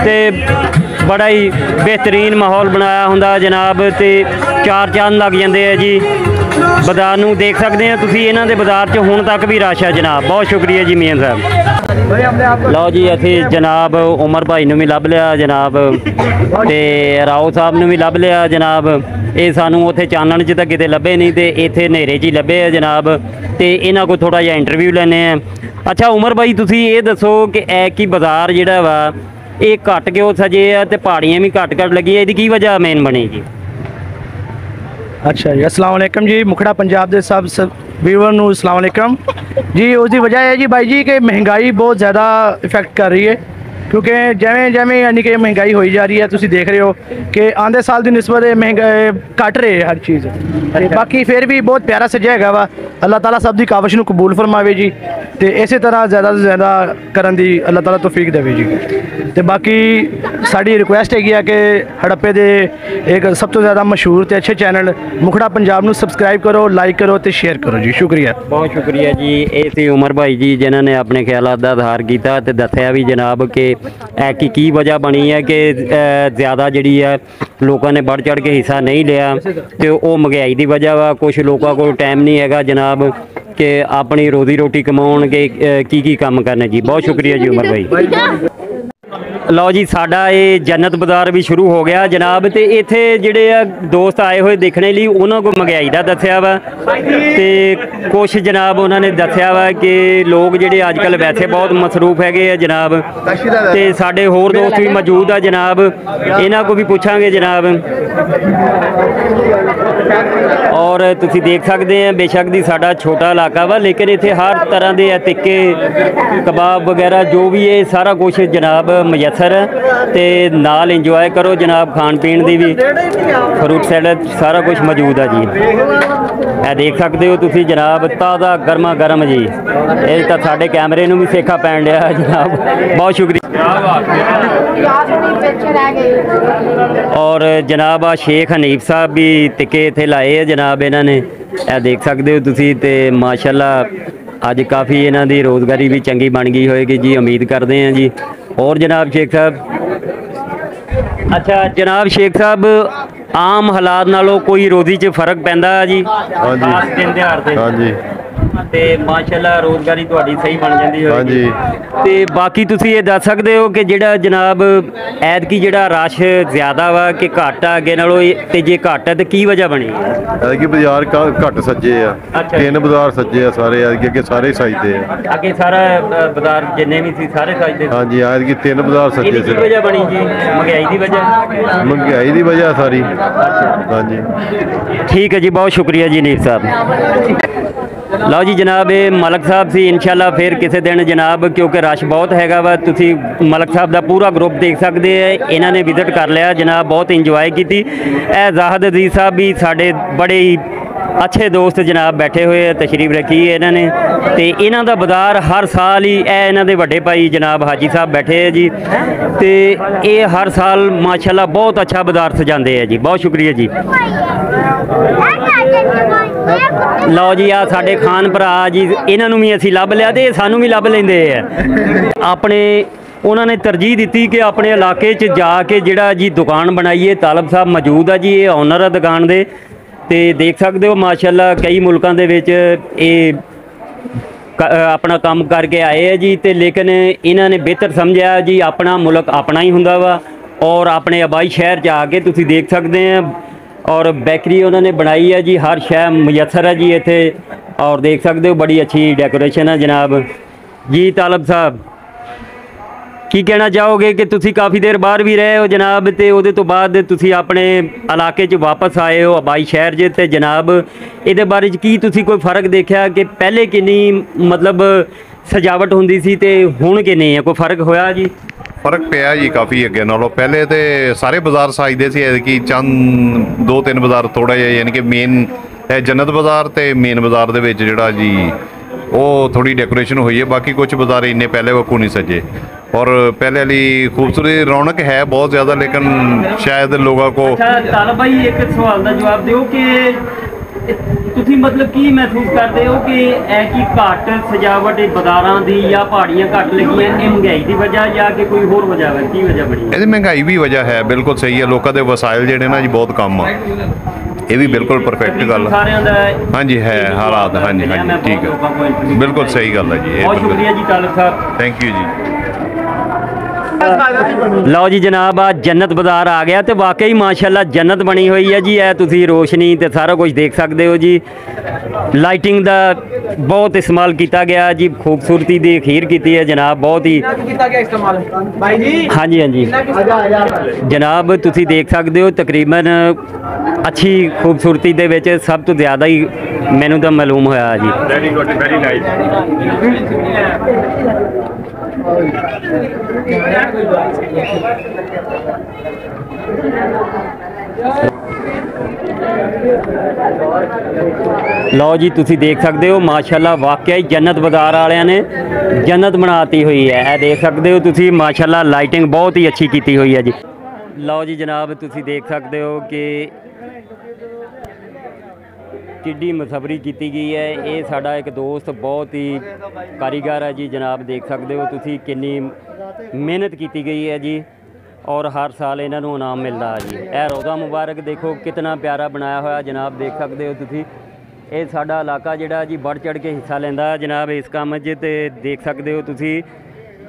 ਤੇ ਬੜਾ ਹੀ ਬਿਹਤਰੀਨ ਮਾਹੌਲ ਬਣਾਇਆ ਹੁੰਦਾ ਜਨਾਬ, ਤੇ 4 ਚੰਨ ਲੱਗ ਜਾਂਦੇ ਆ ਜੀ ਬਾਜ਼ਾਰ ਨੂੰ। ਦੇਖ ਸਕਦੇ ਆ ਤੁਸੀਂ, ਇਹਨਾਂ ਦੇ ਬਾਜ਼ਾਰ 'ਚ ਹੁਣ ਤੱਕ ਵੀ ਰਸ਼ ਆ ਜਨਾਬ। ਬਹੁਤ ਸ਼ੁਕਰੀਆ ਜੀ ਮੀਆਂ ਸਾਹਿਬ। ਲਓ ਜੀ, ਅਸੀਂ ਜਨਾਬ ਉਮਰ ਭਾਈ ਨੂੰ ਵੀ ਲੱਭ ਲਿਆ ਜਨਾਬ, ਤੇ ਰਾਓ ਸਾਹਿਬ ਨੂੰ ਵੀ ਲੱਭ ਲਿਆ ਜਨਾਬ। ਇਹ ਸਾਨੂੰ ਉੱਥੇ ਚਾਨਣ 'ਚ ਤਾਂ ਕਿਤੇ ਲੱਭੇ ਨਹੀਂ, ਤੇ ਇੱਥੇ ਹਨੇਰੇ 'ਚ ਹੀ ਲੱਭੇ ਆ ਜਨਾਬ, ਤੇ ਇਹਨਾਂ ਕੋਲ ਥੋੜ੍ਹਾ ਜਿਹਾ ਇੰਟਰਵਿਊ ਲੈਂਦੇ ਆ। ਅੱਛਾ ਉਮਰ ਭਾਈ, ਤੁਸੀਂ ਇਹ ਦੱਸੋ ਕਿ ਕੀ ਬਾਜ਼ਾਰ ਜਿਹੜਾ ਵਾ ਇਹ ਘੱਟ ਕਿਉਂ ਸਜੇ ਆ ਤੇ ਪਹਾੜੀਆਂ ਵੀ ਘੱਟ ਲੱਗੀਆਂ, ਇਹਦੀ ਕੀ ਵਜ੍ਹਾ ਮੇਨ ਬਣੀ ਜੀ? अच्छा जी, अस्सलाम वालेकुम जी। मुखड़ा पंजाब के सब व्यूवर नूं अस्सलाम वालेकुम जी। उसकी वजह है जी भाई जी कि महंगाई बहुत ज़्यादा इफेक्ट कर रही है, क्योंकि जिमें जिमें यानी कि महंगाई होई जा रही है, तुसीं देख रहे हो कि आंदे साल की निस्बत महंगाई घट रही है हर चीज़। बाकी फिर भी बहुत प्यारा सजा है वा। अल्लाह ताला सब की काविश नूं कबूल फरमावे जी, तो इस तरह ज़्यादा तो ज़्यादा करन दी अल्लाह ताला तौफीक देवे जी। तो बाकी साड़ी रिक्वेस्ट है कि हड़प्पे दे एक सब तो ज़्यादा मशहूर तो अच्छे चैनल मुखड़ा पंजाब नूं सबसक्राइब करो, लाइक करो तो शेयर करो जी। शुक्रिया, बहुत शुक्रिया जी। ये सी उमर भाई जी जिन्होंने अपने ख्यालात का इजहार किया तो दसिया भी जनाब कि की वजह बनी है कि ज़्यादा जी है लोगों ने बढ़ चढ़ के हिस्सा नहीं लिया, तो वो महंगाई की वजह वा। कुछ लोगों को टाइम नहीं है जनाब कि अपनी रोजी रोटी कमाउण के की काम करने जी। बहुत शुक्रिया जी उमर भाई। लो जी, साडा ये जन्नत बाज़ार भी शुरू हो गया जनाब, तो इत्थे जिहड़े दोस्त आए हुए देखने लिए उन्होंने को महंगाई का दसिया वा, तो कुछ जनाब उन्होंने दसिया वा कि लोग जिहड़े अजकल वैसे बहुत मसरूफ है जनाब, तो साडे होर दोस्त भी मौजूद आ जनाब, इन्हां को भी पूछांगे जनाब। और तुसीं देख सकते हैं बेशक दी साडा छोटा इलाका वा, लेकिन इत्थे हर तरह के तिक्के कबाब वगैरह जो भी है सारा कुछ जनाब मयसर ਮੁਯੱਸਰ ਤੇ ਨਾਲ ਇੰਜੋਏ ਕਰੋ ਜਨਾਬ, ਖਾਣ ਪੀਣ ਦੀ ਵੀ ਫਰੂਟ ਸੈਲਡ ਸਾਰਾ ਕੁਝ ਮੌਜੂਦ ਆ ਜੀ। ਇਹ ਦੇਖ ਸਕਦੇ ਹੋ ਤੁਸੀਂ ਜਨਾਬ, ਤਾਜ਼ਾ ਗਰਮਾ ਗਰਮ ਜੀ। ਇਹ ਤਾਂ ਸਾਡੇ ਕੈਮਰੇ ਨੂੰ ਵੀ ਸੇਖਾ ਪੈਣ ਡਿਆ ਜਨਾਬ, ਬਹੁਤ ਸ਼ੁਕਰੀਆ। ਔਰ ਜਨਾਬ ਆ ਸ਼ੇਖ ਹਨੀਫ ਸਾਹਿਬ ਵੀ ਟਿੱਕੇ ਇੱਥੇ ਲਾਏ ਆ ਜਨਾਬ ਇਹਨਾਂ ਨੇ, ਇਹ ਦੇਖ ਸਕਦੇ ਹੋ ਤੁਸੀਂ। ਤੇ ਮਾਸ਼ਾਅੱਲਾ ਅੱਜ ਕਾफ़ी ਇਹਨਾਂ ਦੀ ਰੋਜ਼ਗਾਰੀ ਵੀ ਚੰਗੀ ਬਣ ਗਈ ਹੋਏਗੀ ਜੀ, ਉਮੀਦ ਕਰਦੇ ਹਾਂ ਜੀ। ਹੋਰ ਜਨਾਬ ਸ਼ੇਖ ਸਾਹਿਬ, ਅੱਛਾ ਜਨਾਬ ਸ਼ੇਖ ਸਾਹਿਬ, ਆਮ ਹਾਲਾਤ ਨਾਲੋਂ ਕੋਈ ਰੋਜ਼ੀ 'ਚ ਫਰਕ ਪੈਂਦਾ ਜੀ? ਹਾਂਜੀ ਦਿਨ ਦਿਹਾੜ ਤੇ ਹਾਂਜੀ ਤੇ ਮਾਸ਼ਾਅੱਲਾ ਰੋਜ਼ਗਾਰੀ ਤੁਹਾਡੀ ਸਹੀ ਬਣ ਜਾਂਦੀ ਹੋਏਗੀ। ਹਾਂਜੀ। ਤੇ ਬਾਕੀ ਤੁਸੀਂ ਇਹ ਦੱਸ ਸਕਦੇ ਹੋ ਕਿ ਜਿਹੜਾ ਜਨਾਬ ਐਤਕੀ ਜਿਹੜਾ ਰਸ਼ ਜ਼ਿਆਦਾ ਵਾ ਕਿ ਘੱਟ ਆ ਅੱਗੇ ਨਾਲੋਂ, ਤੇ ਜੇ ਘੱਟ ਹੈ ਤੇ ਕੀ ਵਜ੍ਹਾ ਬਣੀ? ਐਤਕੀ ਬਾਜ਼ਾਰ ਘੱਟ ਸੱਜੇ ਆ, ਅੱਛਾ। 3 ਬਾਜ਼ਾਰ ਸੱਜੇ ਆ ਸਾਰੇ, ਅੱਗੇ ਸਾਰੇ ਸਜਦੇ ਆ। ਅੱਗੇ ਸਾਰਾ ਬਾਜ਼ਾਰ ਜਿੰਨੇ ਵੀ ਸੀ ਸਾਰੇ ਸਜਦੇ ਸੀ। ਹਾਂਜੀ ਐਤਕੀ 3 ਬਾਜ਼ਾਰ ਸੱਜੇ ਇਹਦੀ ਕੀ ਸੀ। ਵਜ੍ਹਾ ਬਣੀ ਜੀ? ਮਹਿੰਗਾਈ ਦੀ ਵਜ੍ਹਾ? ਮਹਿੰਗਾਈ ਦੀ ਵਜ੍ਹਾ ਸਾਰੀ। ਹਾਂਜੀ ਠੀਕ ਹੈ ਜੀ, ਬਹੁਤ ਸ਼ੁਕਰੀਆ ਜੀ ਨੀਰ ਸਾਹਿਬ। ਲਓ ਜੀ ਜਨਾਬ, ਇਹ ਮਲਕ ਸਾਹਿਬ ਸੀ। ਇਨਸ਼ਾਅੱਲਾ ਫਿਰ ਕਿਸੇ ਦਿਨ ਜਨਾਬ, ਕਿਉਂਕਿ ਰਸ਼ ਬਹੁਤ ਹੈਗਾ ਵਾ, ਤੁਸੀਂ ਮਲਕ ਸਾਹਿਬ ਦਾ ਪੂਰਾ ਗਰੁੱਪ ਦੇਖ ਸਕਦੇ ਆ। ਇਹਨਾਂ ਨੇ ਵਿਜ਼ਿਟ ਕਰ ਲਿਆ ਜਨਾਬ, ਬਹੁਤ ਇੰਜੋਏ ਕੀਤੀ। ਇਹ ਜ਼ਾਹਦ ਅਜ਼ੀਜ਼ ਸਾਹਿਬ ਵੀ ਸਾਡੇ ਬੜੇ ਹੀ ਅੱਛੇ ਦੋਸਤ ਜਨਾਬ ਬੈਠੇ ਹੋਏ ਆ, ਤਸ਼ਰੀਫ ਰੱਖੀ ਹੈ ਇਹਨਾਂ ਨੇ। ਤੇ ਇਹਨਾਂ ਦਾ ਬਾਜ਼ਾਰ ਹਰ ਸਾਲ ਹੀ, ਇਹ ਇਹਨਾਂ ਦੇ ਵੱਡੇ ਭਾਈ ਜਨਾਬ ਹਾਜੀ ਸਾਹਿਬ ਬੈਠੇ ਆ ਜੀ, ਤੇ ਇਹ ਹਰ ਸਾਲ ਮਾਸ਼ਾਅੱਲਾ ਬਹੁਤ ਅੱਛਾ ਬਾਜ਼ਾਰ ਸਜਾਉਂਦੇ ਆ ਜੀ। ਬਹੁਤ ਸ਼ੁਕਰੀਆ ਜੀ। ਲਓ ਜੀ ਆ ਸਾਡੇ ਖਾਨ ਭਰਾ ਜੀ, ਇਹਨਾਂ ਨੂੰ ਵੀ ਅਸੀਂ ਲੱਭ ਲਿਆ ਤੇ ਸਾਨੂੰ ਵੀ ਲੱਭ ਲੈਂਦੇ ਆ। ਆਪਣੇ ਉਹਨਾਂ ਨੇ ਤਰਜੀਹ ਦਿੱਤੀ ਕਿ ਆਪਣੇ ਇਲਾਕੇ 'ਚ ਜਾ ਕੇ ਜਿਹੜਾ ਜੀ ਦੁਕਾਨ ਬਣਾਈਏ। ਤਾਲਬ ਸਾਹਿਬ ਮੌਜੂਦ ਆ ਜੀ, ਇਹ ਓਨਰ ਆ ਦੁਕਾਨ ਦੇ, ਤੇ ਦੇਖ ਸਕਦੇ ਹੋ ਮਾਸ਼ਾਅੱਲਾ ਕਈ ਮੁਲਕਾਂ ਦੇ ਵਿੱਚ ਇਹ ਆਪਣਾ ਕੰਮ ਕਰਕੇ ਆਏ ਆ ਜੀ। ਤੇ ਲੇਕਿਨ ਇਹਨਾਂ ਨੇ ਬਿਹਤਰ ਸਮਝਿਆ ਜੀ ਆਪਣਾ ਮੁਲਕ ਆਪਣਾ ਹੀ ਹੁੰਦਾ ਵਾ, ਔਰ ਆਪਣੇ ਆਬਾਈ ਸ਼ਹਿਰ 'ਚ ਆ ਕੇ ਤੁਸੀਂ ਦੇਖ ਸਕਦੇ ਆ। ਔਰ ਬੇਕਰੀ ਉਹਨਾਂ ਨੇ ਬਣਾਈ ਹੈ ਜੀ, ਹਰ ਸ਼ੈ ਮੁਯੱਸਰ ਹੈ ਜੀ ਇੱਥੇ, ਔਰ ਦੇਖ ਸਕਦੇ ਹੋ ਬੜੀ ਅੱਛੀ ਡੈਕੋਰੇਸ਼ਨ ਹੈ ਜਨਾਬ ਜੀ। ਤਾਲਬ ਸਾਹਿਬ ਕੀ ਕਹਿਣਾ ਚਾਹੋਗੇ ਕਿ ਤੁਸੀਂ ਕਾफ़ी ਦੇਰ ਬਾਹਰ ਵੀ ਰਹੇ ਹੋ ਜਨਾਬ, ਤੇ ਉਹਦੇ ਤੋਂ ਬਾਅਦ ਤੁਸੀਂ ਆਪਣੇ ਇਲਾਕੇ 'ਚ ਵਾਪਸ ਆਏ ਹੋ ਆਬਾਈ ਸ਼ਹਿਰ 'ਚ, ਤੇ ਜਨਾਬ ਇਹਦੇ ਬਾਰੇ 'ਚ ਕੀ ਤੁਸੀਂ ਕੋਈ ਫ਼ਰਕ ਦੇਖਿਆ ਕਿ ਪਹਿਲੇ ਕਿੰਨੀ ਮਤਲਬ ਸਜਾਵਟ ਹੁੰਦੀ ਸੀ ਤੇ ਹੁਣ ਕਿੰਨੀ ਹੈ? ਕੋਈ ਫ਼ਰਕ ਹੋਇਆ ਜੀ? ਫਰਕ ਪਿਆ ਜੀ ਕਾਫੀ ਅੱਗੇ ਨਾਲੋਂ। ਪਹਿਲੇ ਤੇ ਸਾਰੇ ਬਾਜ਼ਾਰ ਸਾਜਦੇ ਸੀ, ਐਤਕੀ ਚੰਦ 2-3 ਬਾਜ਼ਾਰ ਥੋੜਾ ਜਿਹਾ, ਯਾਨੀ ਕਿ ਮੇਨ ਜੰਨਤ ਬਾਜ਼ਾਰ ਤੇ ਮੇਨ ਬਾਜ਼ਾਰ ਦੇ ਵਿੱਚ ਜਿਹੜਾ ਜੀ ਉਹ ਥੋੜੀ ਡੈਕੋਰੇਸ਼ਨ ਹੋਈ ਹੈ। ਬਾਕੀ ਕੁਝ ਬਾਜ਼ਾਰ ਇੰਨੇ ਪਹਿਲੇ ਵਾਕੂ ਨਹੀਂ ਸਜੇ, और पहले वाली खूबसूरती रौनक है बहुत ज़्यादा, लेकिन शायद लोगों को। अच्छा तालब भाई एक सवाल का जवाब दो कि ਤੁਸੀਂ मतलब की महसूस करते हो कि ऐसी घट सजावट बाजारां दी या पहाड़ियां घट लगियां, ये महंगाई की वजह या कि कोई होर वजह है? की वजह बनी? ਇਹਦੀ ਮਹਿੰਗਾਈ ਵੀ ਵਜ੍ਹਾ ਹੈ, ਬਿਲਕੁਲ ਸਹੀ ਹੈ। ਲੋਕਾਂ ਦੇ ਵਸਾਇਲ ਜਿਹੜੇ ਨਾ ਜੀ ਬਹੁਤ ਕੰਮ ਆ, ਇਹ ਵੀ ਬਿਲਕੁਲ ਪਰਫੈਕਟ ਗੱਲ ਹੈ। ਹਾਂਜੀ ਹੈ ਹਾਲਾਤ, ਹਾਂਜੀ ਹਾਂਜੀ ਠੀਕ ਹੈ, ਬਿਲਕੁਲ ਸਹੀ ਗੱਲ ਹੈ ਜੀ। ਬਹੁਤ ਸ਼ੁਕਰੀਆ ਜੀ ਤਾਲਬ ਸਾਹਿਬ, ਥੈਂਕ ਯੂ ਜੀ। ਲਓ ਜੀ ਜਨਾਬ ਆ ਜੰਨਤ ਬਾਜ਼ਾਰ ਆ ਗਿਆ, ਤੇ ਵਾਕਈ ਮਾਸ਼ਾਅੱਲਾ ਜੰਨਤ ਬਣੀ ਹੋਈ ਹੈ ਜੀ। ਇਹ ਤੁਸੀਂ ਰੋਸ਼ਨੀ ਤੇ ਸਾਰਾ ਕੁਝ ਦੇਖ ਸਕਦੇ ਹੋ ਜੀ। ਲਾਈਟਿੰਗ ਦਾ ਬਹੁਤ ਇਸਤੇਮਾਲ ਕੀਤਾ ਗਿਆ ਜੀ, ਖੂਬਸੂਰਤੀ ਦੀ ਅਖੀਰ ਕੀਤੀ ਹੈ ਜਨਾਬ, ਬਹੁਤ ਹੀ ਕੀਤਾ ਗਿਆ ਇਸਤੇਮਾਲ ਭਾਈ ਜੀ। ਹਾਂਜੀ ਹਾਂਜੀ ਜਨਾਬ ਤੁਸੀਂ ਦੇਖ ਸਕਦੇ ਹੋ ਤਕਰੀਬਨ ਅੱਛੀ ਖੂਬਸੂਰਤੀ ਦੇ ਵਿੱਚ ਸਭ ਤੋਂ ਜ਼ਿਆਦਾ ਹੀ ਮੈਨੂੰ ਤਾਂ ਮਾਲੂਮ ਹੋਇਆ ਜੀ। Very good, very nice. ਲਓ ਜੀ ਤੁਸੀਂ ਦੇਖ ਸਕਦੇ ਹੋ ਮਾਸ਼ਾਅੱਲਾ ਵਾਕਿਆ ਹੀ ਜੰਨਤ ਬਾਜ਼ਾਰ ਵਾਲਿਆਂ ਨੇ ਜੰਨਤ ਬਣਾਤੀ ਹੋਈ ਹੈ। ਇਹ ਦੇਖ ਸਕਦੇ ਹੋ ਤੁਸੀਂ ਮਾਸ਼ਾਅੱਲਾ ਲਾਈਟਿੰਗ ਬਹੁਤ ਹੀ ਅੱਛੀ ਕੀਤੀ ਹੋਈ ਹੈ ਜੀ। ਲਓ ਜੀ ਜਨਾਬ ਤੁਸੀਂ ਦੇਖ ਸਕਦੇ ਹੋ ਕਿ ਕਿੱਡੀ ਮੁਸੱਵਰੀ ਕੀਤੀ ਗਈ ਹੈ। ਇਹ ਸਾਡਾ ਇੱਕ ਦੋਸਤ ਬਹੁਤ ਹੀ ਕਾਰੀਗਰ ਹੈ ਜੀ ਜਨਾਬ, ਦੇਖ ਸਕਦੇ ਹੋ ਤੁਸੀਂ ਕਿੰਨੀ ਮਿਹਨਤ ਕੀਤੀ ਗਈ ਹੈ ਜੀ, ਔਰ ਹਰ ਸਾਲ ਇਹਨਾਂ ਨੂੰ ਇਨਾਮ ਮਿਲਦਾ ਹੈ ਜੀ। ਇਹ ਰੋਜ਼ਾ ਮੁਬਾਰਕ ਦੇਖੋ ਕਿਤਨਾ ਪਿਆਰਾ ਬਣਾਇਆ ਹੋਇਆ ਜਨਾਬ, ਦੇਖ ਸਕਦੇ ਹੋ ਤੁਸੀਂ। ਇਹ ਸਾਡਾ ਇਲਾਕਾ ਜਿਹੜਾ ਜੀ ਵੱਧ ਚੜ੍ਹ ਕੇ ਹਿੱਸਾ ਲੈਂਦਾ ਜਨਾਬ ਇਸ ਕੰਮ 'ਚ, ਤੇ ਦੇਖ ਸਕਦੇ ਹੋ ਤੁਸੀਂ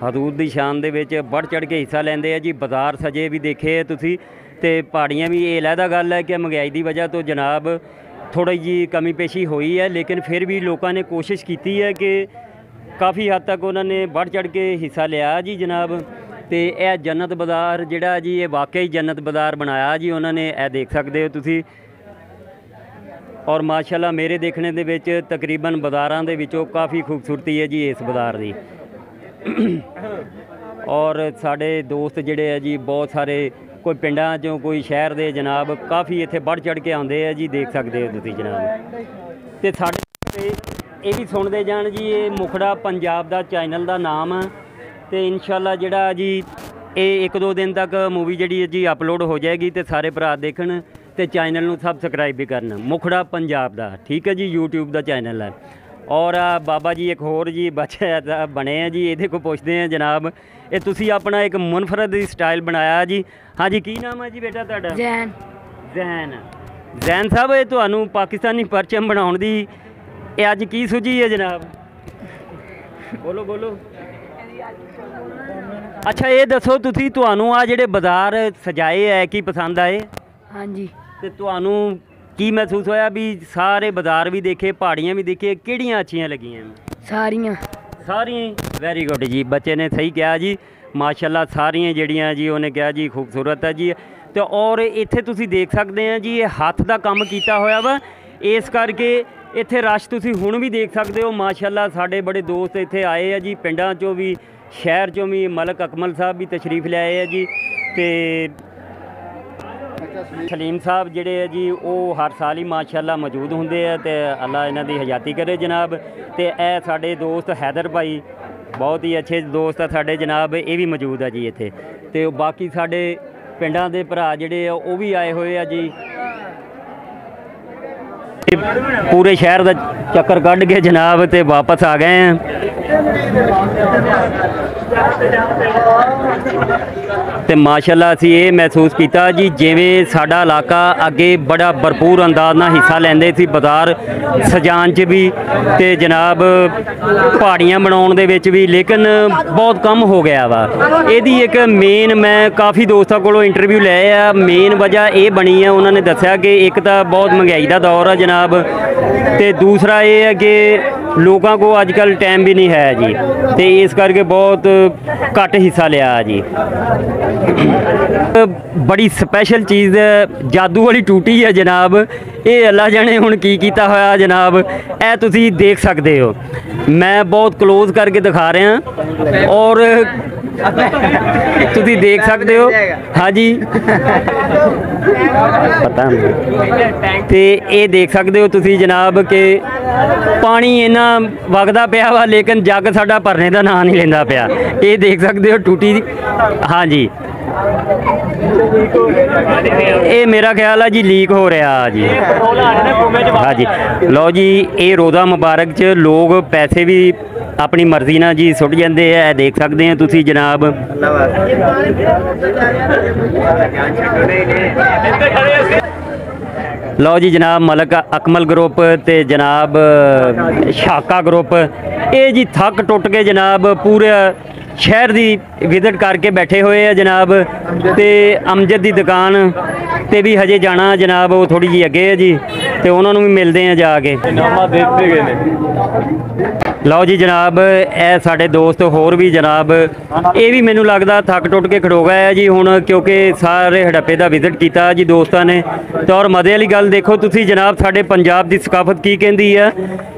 ਹਦੂਦ ਦੀ ਸ਼ਾਨ ਦੇ ਵਿੱਚ ਵੱਧ ਚੜ੍ਹ ਕੇ ਹਿੱਸਾ ਲੈਂਦੇ ਆ ਜੀ। ਬਾਜ਼ਾਰ ਸਜੇ ਵੀ ਦੇਖੇ ਤੁਸੀਂ, ਤੇ ਪਹਾੜੀਆਂ ਵੀ। ਇਹ ਅਲੱਗਾ ਗੱਲ ਹੈ ਕਿ ਮਹਿੰਗਾਈ ਦੀ ਵਜ੍ਹਾ ਤੋਂ ਜਨਾਬ ਥੋੜੀ ਜੀ ਕਮੀ ਪੇਸ਼ੀ ਹੋਈ ਹੈ, ਲੇਕਿਨ ਫਿਰ ਵੀ ਲੋਕਾਂ ਨੇ ਕੋਸ਼ਿਸ਼ ਕੀਤੀ ਹੈ ਕਿ ਕਾफ़ी ਹੱਦ ਤੱਕ ਉਹਨਾਂ ਨੇ ਵੱਧ ਚੜ੍ਹ ਕੇ ਹਿੱਸਾ ਲਿਆ ਜੀ ਜਨਾਬ। ਤੇ ਇਹ ਜੰਨਤ ਬਾਜ਼ਾਰ ਜਿਹੜਾ ਜੀ ਇਹ ਵਾਕਈ ਜੰਨਤ ਬਾਜ਼ਾਰ ਬਣਾਇਆ ਜੀ ਉਹਨਾਂ ਨੇ, ਇਹ ਦੇਖ ਸਕਦੇ ਹੋ ਤੁਸੀਂ। ਔਰ ਮਾਸ਼ਾਅੱਲਾ ਮੇਰੇ ਦੇਖਣੇ ਦੇ ਵਿੱਚ ਤਕਰੀਬਨ ਬਾਜ਼ਾਰਾਂ ਦੇ ਵਿੱਚੋਂ ਕਾफ़ੀ ਖੂਬਸੂਰਤੀ ਹੈ ਜੀ ਇਸ ਬਾਜ਼ਾਰ ਦੀ। ਔਰ ਸਾਡੇ ਦੋਸਤ ਜਿਹੜੇ ਆ ਜੀ ਬਹੁਤ ਸਾਰੇ, ਕੋਈ ਪਿੰਡਾਂ 'ਚੋਂ ਕੋਈ ਸ਼ਹਿਰ ਦੇ ਜਨਾਬ, ਕਾਫੀ ਇੱਥੇ ਵੱਧ ਚੜ੍ਹ ਕੇ ਆਉਂਦੇ ਆ ਜੀ, ਦੇਖ ਸਕਦੇ ਹੋ ਤੁਸੀਂ ਜਨਾਬ। ਤੇ ਸਾਡੇ ਇਹ ਵੀ ਸੁਣਦੇ ਜਾਣ ਜੀ, ਇਹ ਮੁਖੜਾ ਪੰਜਾਬ ਦਾ ਚੈਨਲ ਦਾ ਨਾਮ ਆ, ਤੇ ਇਨਸ਼ਾਅੱਲਾ ਜਿਹੜਾ ਜੀ ਇਹ 1-2 ਦਿਨ ਤੱਕ ਮੂਵੀ ਜਿਹੜੀ ਹੈ ਜੀ ਅਪਲੋਡ ਹੋ ਜਾਏਗੀ, ਤੇ ਸਾਰੇ ਭਰਾ ਦੇਖਣ ਤੇ ਚੈਨਲ ਨੂੰ ਸਬਸਕ੍ਰਾਈਬ ਵੀ ਕਰਨ, ਮੁਖੜਾ ਪੰਜਾਬ ਦਾ, ਠੀਕ ਹੈ ਜੀ, YouTube ਦਾ ਚੈਨਲ ਹੈ। ਔਰ ਬਾਬਾ ਜੀ ਇੱਕ ਹੋਰ ਜੀ ਬੱਚਾ ਬਣੇ ਆ ਜੀ, ਇਹਦੇ ਕੋਲ ਪੁੱਛਦੇ ਆ ਜਨਾਬ, ਇਹ ਤੁਸੀਂ ਆਪਣਾ ਇੱਕ ਮੁਨਫਰਦ ਸਟਾਈਲ ਬਣਾਇਆ ਜੀ। ਹਾਂਜੀ, ਕੀ ਨਾਮ ਹੈ ਜੀ ਬੇਟਾ ਤੁਹਾਡਾ? ਜ਼ੈਨ। ਜ਼ੈਨ ਸਾਹਿਬ, ਇਹ ਤੁਹਾਨੂੰ ਪਾਕਿਸਤਾਨੀ ਪਰਚਮ ਬਣਾਉਣ ਦੀ ਇਹ ਅੱਜ ਕੀ ਸੂਝੀ ਹੈ ਜਨਾਬ? ਬੋਲੋ। ਅੱਛਾ, ਇਹ ਦੱਸੋ ਤੁਸੀਂ, ਤੁਹਾਨੂੰ ਆ ਜਿਹੜੇ ਬਾਜ਼ਾਰ ਸਜਾਏ ਹੈ ਕੀ ਪਸੰਦ ਆਏ? ਹਾਂਜੀ। ਤੇ ਤੁਹਾਨੂੰ ਕੀ ਮਹਿਸੂਸ ਹੋਇਆ ਵੀ ਸਾਰੇ ਬਾਜ਼ਾਰ ਵੀ ਦੇਖੇ, ਪਹਾੜੀਆਂ ਵੀ ਦੇਖੇ, ਕਿਹੜੀਆਂ ਅੱਛੀਆਂ ਲੱਗੀਆਂ? ਸਾਰੀਆਂ। ਵੈਰੀ ਗੁੱਡ ਜੀ, ਬੱਚੇ ਨੇ ਸਹੀ ਕਿਹਾ ਜੀ, ਮਾਸ਼ਾਅੱਲਾ ਸਾਰੀਆਂ ਜਿਹੜੀਆਂ ਜੀ ਉਹਨੇ ਕਿਹਾ ਜੀ ਖੂਬਸੂਰਤ ਹੈ ਜੀ। ਤੇ ਔਰ ਇੱਥੇ ਤੁਸੀਂ ਦੇਖ ਸਕਦੇ ਆ ਜੀ, ਇਹ ਹੱਥ ਦਾ ਕੰਮ ਕੀਤਾ ਹੋਇਆ ਵਾ, ਇਸ ਕਰਕੇ ਇੱਥੇ ਰਸ਼ ਤੁਸੀਂ ਹੁਣ ਵੀ ਦੇਖ ਸਕਦੇ ਹੋ। ਮਾਸ਼ਾਅੱਲਾ ਸਾਡੇ ਬੜੇ ਦੋਸਤ ਇੱਥੇ ਆਏ ਆ ਜੀ, ਪਿੰਡਾਂ 'ਚੋਂ ਵੀ, ਸ਼ਹਿਰ 'ਚੋਂ ਵੀ। ਮਲਕ ਅਕਮਲ ਸਾਹਿਬ ਵੀ ਤਸ਼ਰੀਫ ਲਿਆਏ ਆ ਜੀ, ਤੇ ਸਲੀਮ ਸਾਹਿਬ ਜਿਹੜੇ ਆ ਜੀ ਉਹ ਹਰ ਸਾਲ ਹੀ ਮਾਸ਼ਾਅੱਲਾ ਮੌਜੂਦ ਹੁੰਦੇ ਆ, ਤੇ ਅੱਲਾ ਇਹਨਾਂ ਦੀ ਹਯਾਤੀ ਕਰੇ ਜਨਾਬ। ਤੇ ਇਹ ਸਾਡੇ ਦੋਸਤ ਹੈਦਰ ਭਾਈ ਬਹੁਤ ਹੀ ਅੱਛੇ ਦੋਸਤ ਆ ਸਾਡੇ ਜਨਾਬ, ਇਹ ਵੀ ਮੌਜੂਦ ਆ ਜੀ ਇੱਥੇ। ਤੇ ਬਾਕੀ ਸਾਡੇ ਪਿੰਡਾਂ ਦੇ ਭਰਾ ਜਿਹੜੇ ਆ ਉਹ ਵੀ ਆਏ ਹੋਏ ਆ ਜੀ, ਪੂਰੇ ਸ਼ਹਿਰ ਦਾ ਚੱਕਰ ਕੱਢ ਕੇ ਜਨਾਬ ਤੇ ਵਾਪਸ ਆ ਗਏ ਆ। ਤੇ ਮਾਸ਼ਾਅੱਲਾ ਅਸੀਂ ਇਹ ਮਹਿਸੂਸ ਕੀਤਾ ਜੀ, ਜਿਵੇਂ ਸਾਡਾ ਇਲਾਕਾ ਅੱਗੇ ਬੜਾ ਭਰਪੂਰ ਅੰਦਾਜ਼ ਨਾਲ ਹਿੱਸਾ ਲੈਂਦੇ ਸੀ ਬਾਜ਼ਾਰ ਸਜਾਉਣ 'ਚ ਵੀ, ਤੇ ਜਨਾਬ ਪਹਾੜੀਆਂ ਬਣਾਉਣ ਦੇ ਵਿੱਚ ਵੀ, ਲੇਕਿਨ ਬਹੁਤ ਕਮ ਹੋ ਗਿਆ ਵਾ। ਇਹਦੀ ਇੱਕ ਮੇਨ, ਮੈਂ ਕਾਫੀ ਦੋਸਤਾਂ ਕੋਲੋਂ ਇੰਟਰਵਿਊ ਲਏ ਆ, ਮੇਨ ਵਜ੍ਹਾ ਇਹ ਬਣੀ ਆ, ਉਹਨਾਂ ਨੇ ਦੱਸਿਆ ਕਿ ਇੱਕ ਤਾਂ ਬਹੁਤ ਮਹਿੰਗਾਈ ਦਾ ਦੌਰ ਆ ਜਨਾਬ, ਤੇ ਦੂਸਰਾ ਇਹ ਹੈ ਕਿ ਲੋਕਾਂ ਕੋਲ ਅੱਜ ਕੱਲ੍ਹ ਟਾਈਮ ਵੀ ਨਹੀਂ ਹੈ ਜੀ, ਤੇ ਇਸ ਕਰਕੇ ਬਹੁਤ ਘੱਟ ਹਿੱਸਾ ਲਿਆ ਜੀ। ਬੜੀ ਸਪੈਸ਼ਲ ਚੀਜ਼ ਜਾਦੂ ਵਾਲੀ ਟੂਟੀ ਹੈ ਜਨਾਬ, ਇਹ ਅੱਲਾ ਜਾਣੇ ਹੁਣ ਕੀ ਕੀਤਾ ਹੋਇਆ ਜਨਾਬ, ਇਹ ਤੁਸੀਂ ਦੇਖ ਸਕਦੇ ਹੋ। ਮੈਂ ਬਹੁਤ ਕਲੋਜ਼ ਕਰਕੇ ਦਿਖਾ ਰਿਹਾ, ਔਰ ਤੁਸੀਂ ਦੇਖ ਸਕਦੇ ਹੋ। ਹਾਂਜੀ, ਪਤਾ ਨਹੀਂ, ਤੇ ਇਹ ਦੇਖ ਸਕਦੇ ਹੋ ਤੁਸੀਂ ਜਨਾਬ ਕਿ ਪਾਣੀ ਇੰਨਾ ਵਗਦਾ ਪਿਆ ਵਾ, ਲੇਕਿਨ ਜੱਗ ਸਾਡਾ ਭਰਨੇ ਦਾ ਨਾਂ ਨਹੀਂ ਲੈਂਦਾ ਪਿਆ। ਇਹ ਦੇਖ ਸਕਦੇ ਹੋ ਟੂਟੀ। ਹਾਂਜੀ, ਇਹ ਮੇਰਾ ਖਿਆਲ ਹੈ ਜੀ ਲੀਕ ਹੋ ਰਿਹਾ ਜੀ। ਹਾਂਜੀ, ਲਓ ਜੀ, ਇਹ ਰੋਜ਼ਾ ਮੁਬਾਰਕ 'ਚ ਲੋਕ ਪੈਸੇ ਵੀ ਆਪਣੀ ਮਰਜ਼ੀ ਨਾਲ ਜੀ ਸੁੱਟ ਜਾਂਦੇ ਆ, ਇਹ ਦੇਖ ਸਕਦੇ ਆ ਤੁਸੀਂ ਜਨਾਬ। ਲਓ ਜੀ ਜਨਾਬ, ਮਲਕ ਅਕਮਲ ਗਰੁੱਪ ਤੇ ਜਨਾਬ ਸ਼ਾਕਾ ਗਰੁੱਪ, ਇਹ ਜੀ ਥੱਕ ਟੁੱਟ ਕੇ ਜਨਾਬ ਪੂਰੇ ਸ਼ਹਿਰ ਦੀ ਵਿਜ਼ਿਟ ਕਰਕੇ ਬੈਠੇ ਹੋਏ ਆ ਜਨਾਬ। ਤੇ ਅਮਜਦ ਦੀ ਦੁਕਾਨ ਤੇ ਵੀ ਹਜੇ ਜਾਣਾ ਜਨਾਬ, ਉਹ ਥੋੜੀ ਜਿਹੀ ਅੱਗੇ ਹੈ ਜੀ, ਤੇ ਉਹਨਾਂ ਨੂੰ ਵੀ ਮਿਲਦੇ ਆ ਜਾ ਕੇ। ਲਓ ਜੀ ਜਨਾਬ, ਇਹ ਸਾਡੇ ਦੋਸਤ ਹੋਰ ਵੀ ਜਨਾਬ, ਇਹ ਵੀ ਮੈਨੂੰ ਲੱਗਦਾ ਥੱਕ ਟੁੱਟ ਕੇ ਖੜੋ ਗਏ ਆ ਜੀ ਹੁਣ, ਕਿਉਂਕਿ ਸਾਰੇ ਹੜੱਪੇ ਦਾ ਵਿਜ਼ਿਟ ਕੀਤਾ ਜੀ ਦੋਸਤਾਂ ਨੇ। ਤੇ ਔਰ ਮਜ਼ੇ ਵਾਲੀ ਗੱਲ ਦੇਖੋ ਤੁਸੀਂ ਜਨਾਬ, ਸਾਡੇ ਪੰਜਾਬ ਦੀ ਸਕਾਫਤ ਕੀ ਕਹਿੰਦੀ ਆ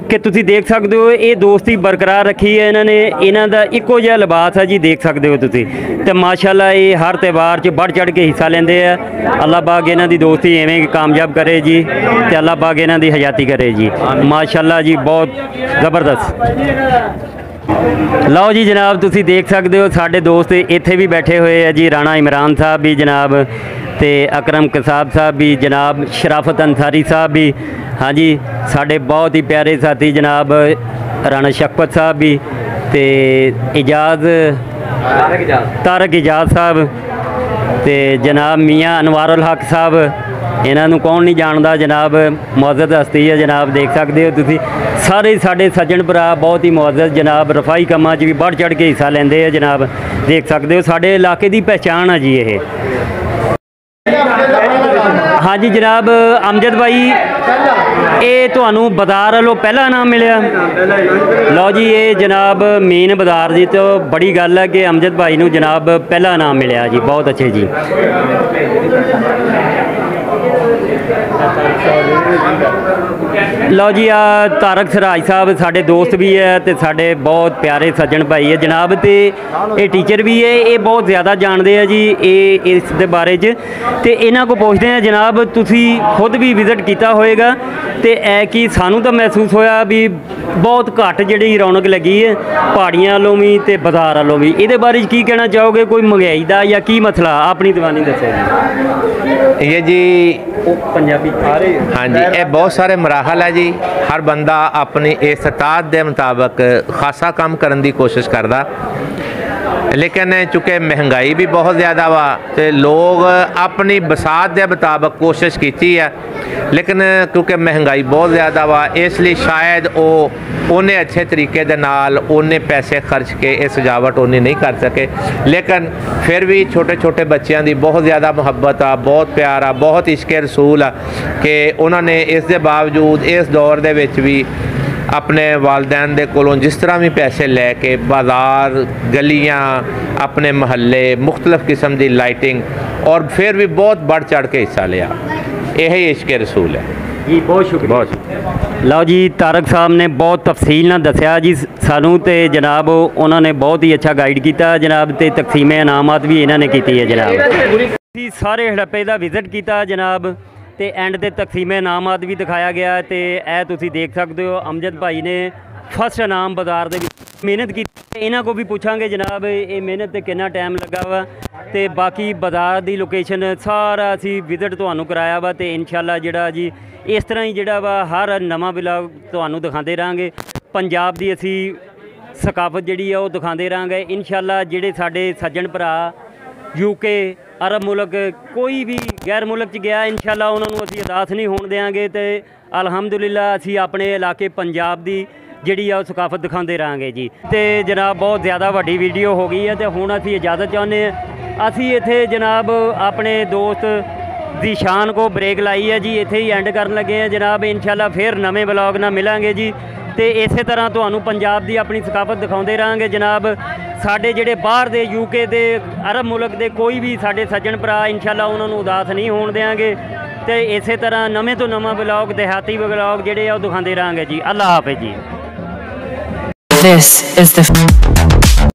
ਕਿ ਤੁਸੀਂ ਦੇਖ ਸਕਦੇ ਹੋ, ਇਹ ਦੋਸਤੀ ਬਰਕਰਾਰ ਰੱਖੀ ਹੈ ਇਹਨਾਂ ਨੇ, ਇਹਨਾਂ ਦਾ ਇੱਕੋ ਜਿਹਾ ਲਿਬਾਸ ਹੈ ਜੀ, ਦੇਖ ਸਕਦੇ ਹੋ ਤੁਸੀਂ। ਤੇ ਮਾਸ਼ਾਅੱਲਾ ਇਹ ਹਰ ਤਿਉਹਾਰ 'ਚ ਵੱਧ ਚੜ੍ਹ ਕੇ ਹਿੱਸਾ ਲੈਂਦੇ ਆ। ਅੱਲਾਹ ਪਾਕ ਇਹਨਾਂ ਦੀ ਦੋਸਤੀ ਐਵੇਂ ਕਾਮਯਾਬ ਕਰੇ ਜੀ, ਤੇ ਅੱਲਾਹ ਪਾਕ ਇਹਨਾਂ ਦੀ ਹਯਾਤੀ ਕਰੇ ਜੀ। ਮਾਸ਼ਾਅੱਲਾ ਜੀ, ਬਹੁਤ ਜ਼ਬਰਦਸਤ। ਲਓ ਜੀ ਜਨਾਬ, ਤੁਸੀਂ ਦੇਖ ਸਕਦੇ ਹੋ ਸਾਡੇ ਦੋਸਤ ਇੱਥੇ ਵੀ ਬੈਠੇ ਹੋਏ ਆ ਜੀ, ਰਾਣਾ ਇਮਰਾਨ ਸਾਹਿਬ ਵੀ ਜਨਾਬ, ਤੇ ਅਕਰਮ ਕਸਾਬ ਸਾਹਿਬ ਵੀ ਜਨਾਬ, ਸ਼ਰਾਫਤ ਅੰਸਾਰੀ ਸਾਹਿਬ ਵੀ। ਹਾਂਜੀ, ਸਾਡੇ ਬਹੁਤ ਹੀ ਪਿਆਰੇ ਸਾਥੀ ਜਨਾਬ ਰਾਣਾ ਸ਼ਕਪਤ ਸਾਹਿਬ ਵੀ, ਤੇ ਤਾਰਕ ਇਜਾਜ਼ ਸਾਹਿਬ, ਤੇ ਜਨਾਬ ਮੀਆਂ ਅਨਵਾਰੁਲ ਹਕ ਸਾਹਿਬ, ਇਹਨਾਂ ਨੂੰ ਕੌਣ ਨਹੀਂ ਜਾਣਦਾ ਜਨਾਬ, ਮੁਅੱਜ਼ਜ਼ ਹਸਤੀ ਹੈ ਜਨਾਬ, ਦੇਖ ਸਕਦੇ ਹੋ ਤੁਸੀਂ। ਸਾਰੇ ਸਾਡੇ ਸੱਜਣ ਭਰਾ ਬਹੁਤ ਹੀ ਮੁਅੱਜ਼ਜ਼ ਜਨਾਬ, ਰਫਾਈ ਕੰਮਾਂ 'ਚ ਵੀ ਵੱਧ ਚੜ੍ਹ ਕੇ ਹਿੱਸਾ ਲੈਂਦੇ ਆ ਜਨਾਬ, ਦੇਖ ਸਕਦੇ ਹੋ। ਸਾਡੇ ਇਲਾਕੇ ਦੀ ਪਹਿਚਾਣ ਹੈ ਜੀ ਇਹ। ਹਾਂਜੀ ਜਨਾਬ ਅਮਜਦ ਭਾਈ, ਇਹ ਤੁਹਾਨੂੰ ਬਾਜ਼ਾਰ ਵੱਲੋਂ ਪਹਿਲਾ ਇਨਾਮ ਮਿਲਿਆ? ਲਓ ਜੀ, ਇਹ ਜਨਾਬ ਮੇਨ ਬਾਜ਼ਾਰ ਦੀ ਤੋਂ ਬੜੀ ਗੱਲ ਹੈ ਕਿ ਅਮਜਦ ਭਾਈ ਨੂੰ ਜਨਾਬ ਪਹਿਲਾ ਇਨਾਮ ਮਿਲਿਆ ਜੀ, ਬਹੁਤ ਅੱਛੇ ਜੀ। ਲਓ ਜੀ, ਆ ਤਾਰਕ ਸਰਾਜ ਸਾਹਿਬ ਸਾਡੇ ਦੋਸਤ ਵੀ ਹੈ ਤੇ ਸਾਡੇ ਬਹੁਤ ਪਿਆਰੇ ਸੱਜਣ ਭਾਈ ਹੈ ਜਨਾਬ, ਤੇ ਇਹ ਟੀਚਰ ਵੀ ਹੈ, ਇਹ ਬਹੁਤ ਜ਼ਿਆਦਾ ਜਾਣਦੇ ਆ ਜੀ ਇਹ ਇਸ ਦੇ ਬਾਰੇ 'ਚ। ਤੇ ਇਹਨਾਂ ਕੋ ਪੁੱਛਦੇ ਆ ਜਨਾਬ, ਤੁਸੀਂ ਖੁਦ ਵੀ ਵਿਜ਼ਿਟ ਕੀਤਾ ਹੋਏਗਾ ਤੇ ਇਹ ਕੀ ਸਾਨੂੰ ਤਾਂ ਮਹਿਸੂਸ ਹੋਇਆ ਵੀ ਬਹੁਤ ਘੱਟ ਜਿਹੜੀ ਰੌਣਕ ਲੱਗੀ ਹੈ ਪਹਾੜੀਆਂ ਵੱਲੋਂ ਵੀ ਤੇ ਬਾਜ਼ਾਰ ਵੱਲੋਂ ਵੀ। ਇਹਦੇ ਬਾਰੇ 'ਚ ਕੀ ਕਹਿਣਾ ਚਾਹੋਗੇ? ਕੋਈ ਮਹਿੰਗਾਈ ਦਾ ਜਾਂ ਕੀ ਮਸਲਾ? ਆਪਣੀ ਜ਼ਬਾਨੀ ਦੱਸਿਆ ਜੀ। ये जी ਪੰਜਾਬੀ ਸਾਰੇ हाँ जी, ये बहुत सारे मराहल है जी। हर बंदा अपनी इस्तात के मुताबिक खासा काम करने की कोशिश करता, लेकिन चूँकि महंगाई भी बहुत ज़्यादा वा तो लोग अपनी बसात के मुताबिक कोशिश की है, लेकिन क्योंकि महंगाई बहुत ज़्यादा वा इसलिए शायद वो उन्हें अच्छे तरीके दे नाल उन्हें पैसे खर्च के ये सजावट उन्हें नहीं कर सके। लेकिन फिर भी छोटे छोटे बच्चों की बहुत ज़्यादा मुहब्बत आ, बहुत प्यार आ, बहुत इश्क रसूल आ कि उन्होंने इस दे बावजूद इस दौर दे विच भी अपने वालदैन दे कोलों जिस तरह भी पैसे लैके बाज़ार गलियाँ अपने महल्ले मुख्तलिफ किस्म की लाइटिंग और फिर भी बहुत बढ़ चढ़ के हिस्सा लिया। यही इश्क रसूल है जी। बहुत शुक्रिया, बहुत शुक्रिया। ਲਓ ਜੀ, ਤਾਰਕ ਸਾਹਿਬ ਨੇ ਬਹੁਤ ਤਫਸੀਲ ਨਾਲ ਦੱਸਿਆ ਜੀ ਸਾਨੂੰ, ਤੇ ਜਨਾਬ ਉਹਨਾਂ ਨੇ ਬਹੁਤ ਹੀ ਅੱਛਾ ਗਾਈਡ ਕੀਤਾ ਜਨਾਬ, ਤੇ ਤਕਸੀਮੇ ਇਨਾਮਾਤ ਵੀ ਇਹਨਾਂ ਨੇ ਕੀਤੀ ਹੈ ਜਨਾਬ। ਅਸੀਂ ਸਾਰੇ ਹੜੱਪੇ ਦਾ ਵਿਜ਼ਿਟ ਕੀਤਾ ਜਨਾਬ, ਤੇ ਐਂਡ ਤੇ ਤਕਸੀਮੇ ਇਨਾਮਾਤ ਵੀ ਦਿਖਾਇਆ ਗਿਆ, ਤੇ ਇਹ ਤੁਸੀਂ ਦੇਖ ਸਕਦੇ ਹੋ ਅਮਜਦ ਭਾਈ ਨੇ ਫਸਟ ਇਨਾਮ ਬਾਜ਼ਾਰ ਦੇ ਵਿੱਚ ਮਿਹਨਤ ਕੀਤੀ। ਇਹਨਾਂ ਕੋ ਵੀ ਪੁੱਛਾਂਗੇ ਜਨਾਬ ਇਹ ਮਿਹਨਤ ਤੇ ਕਿੰਨਾ ਟਾਈਮ ਲੱਗਾ ਵਾ, ਤੇ ਬਾਕੀ ਬਾਜ਼ਾਰ ਦੀ ਲੋਕੇਸ਼ਨ ਸਾਰਾ ਅਸੀਂ ਵਿਜ਼ਿਟ ਤੁਹਾਨੂੰ ਕਰਾਇਆ ਵਾ, ਤੇ ਇਨਸ਼ਾਅੱਲਾ ਜਿਹੜਾ ਜੀ ਇਸ ਤਰ੍ਹਾਂ ਹੀ ਜਿਹੜਾ ਵਾ ਹਰ ਨਵਾਂ ਵਲੌਗ ਤੁਹਾਨੂੰ ਦਿਖਾਉਂਦੇ ਰਹਾਂਗੇ। ਪੰਜਾਬ ਦੀ ਅਸੀਂ ਸਕਾਫਤ ਜਿਹੜੀ ਆ ਉਹ ਦਿਖਾਉਂਦੇ ਰਹਾਂਗੇ ਇਨਸ਼ਾਅੱਲਾ। ਜਿਹੜੇ ਸਾਡੇ ਸੱਜਣ ਭਰਾ ਯੂਕੇ ਅਰਬ ਮੁਲਕ ਕੋਈ ਵੀ ਗੈਰ ਮੁਲਕ 'ਚ ਗਿਆ ਇਨਸ਼ਾਅੱਲਾ ਉਹਨਾਂ ਨੂੰ ਅਸੀਂ ਉਦਾਸ ਨਹੀਂ ਹੋਣ ਦਿਆਂਗੇ, ਤੇ ਅਲਹਮਦੁਲਿਲਾ ਅਸੀਂ ਆਪਣੇ ਇਲਾਕੇ ਪੰਜਾਬ ਦੀ ਜਿਹੜੀ ਆ ਉਹ ਸਕਾਫਤ ਦਿਖਾਉਂਦੇ ਰਹਾਂਗੇ ਜੀ। ਤੇ ਜਨਾਬ ਬਹੁਤ ਜ਼ਿਆਦਾ ਵੱਡੀ ਵੀਡੀਓ ਹੋ ਗਈ ਹੈ ਤੇ ਹੁਣ ਅਸੀਂ ਇਜਾਜ਼ਤ ਚਾਹੁੰਦੇ ਹਾਂ। ਅਸੀਂ ਇੱਥੇ ਜਨਾਬ ਆਪਣੇ ਦੋਸਤ ਦੀ ਸ਼ਾਨ ਕੋ ਬ੍ਰੇਕ ਲਾਈ ਹੈ ਜੀ, ਇੱਥੇ ਹੀ ਐਂਡ ਕਰਨ ਲੱਗੇ ਹਾਂ ਜਨਾਬ। ਇਨਸ਼ਾਅੱਲਾ ਫਿਰ ਨਵੇਂ ਵਲੌਗ ਨਾਲ ਮਿਲਾਂਗੇ ਜੀ, ਤੇ ਇਸੇ ਤਰ੍ਹਾਂ ਤੁਹਾਨੂੰ ਪੰਜਾਬ ਦੀ ਆਪਣੀ ਸਕਾਫਤ ਦਿਖਾਉਂਦੇ ਰਹਾਂਗੇ ਜਨਾਬ। ਸਾਡੇ ਜਿਹੜੇ ਬਾਹਰ ਦੇ ਯੂਕੇ ਦੇ ਅਰਬ ਮੁਲਕ ਦੇ ਕੋਈ ਵੀ ਸਾਡੇ ਸੱਜਣ ਭਰਾ ਇਨਸ਼ਾਅੱਲਾ ਉਹਨਾਂ ਨੂੰ ਉਦਾਸ ਨਹੀਂ ਹੋਣ ਦਿਆਂਗੇ, ਤੇ ਇਸੇ ਤਰ੍ਹਾਂ ਨਵੇਂ ਤੋਂ ਨਵਾਂ ਵਲੌਗ ਦਿਹਾਤੀ ਵਲੌਗ ਜਿਹੜੇ ਆ ਉਹ ਦਿਖਾਉਂਦੇ ਰਹਾਂਗੇ ਜੀ। ਅੱਲਾ ਹਾਫਿਜ਼ ਜੀ। This is the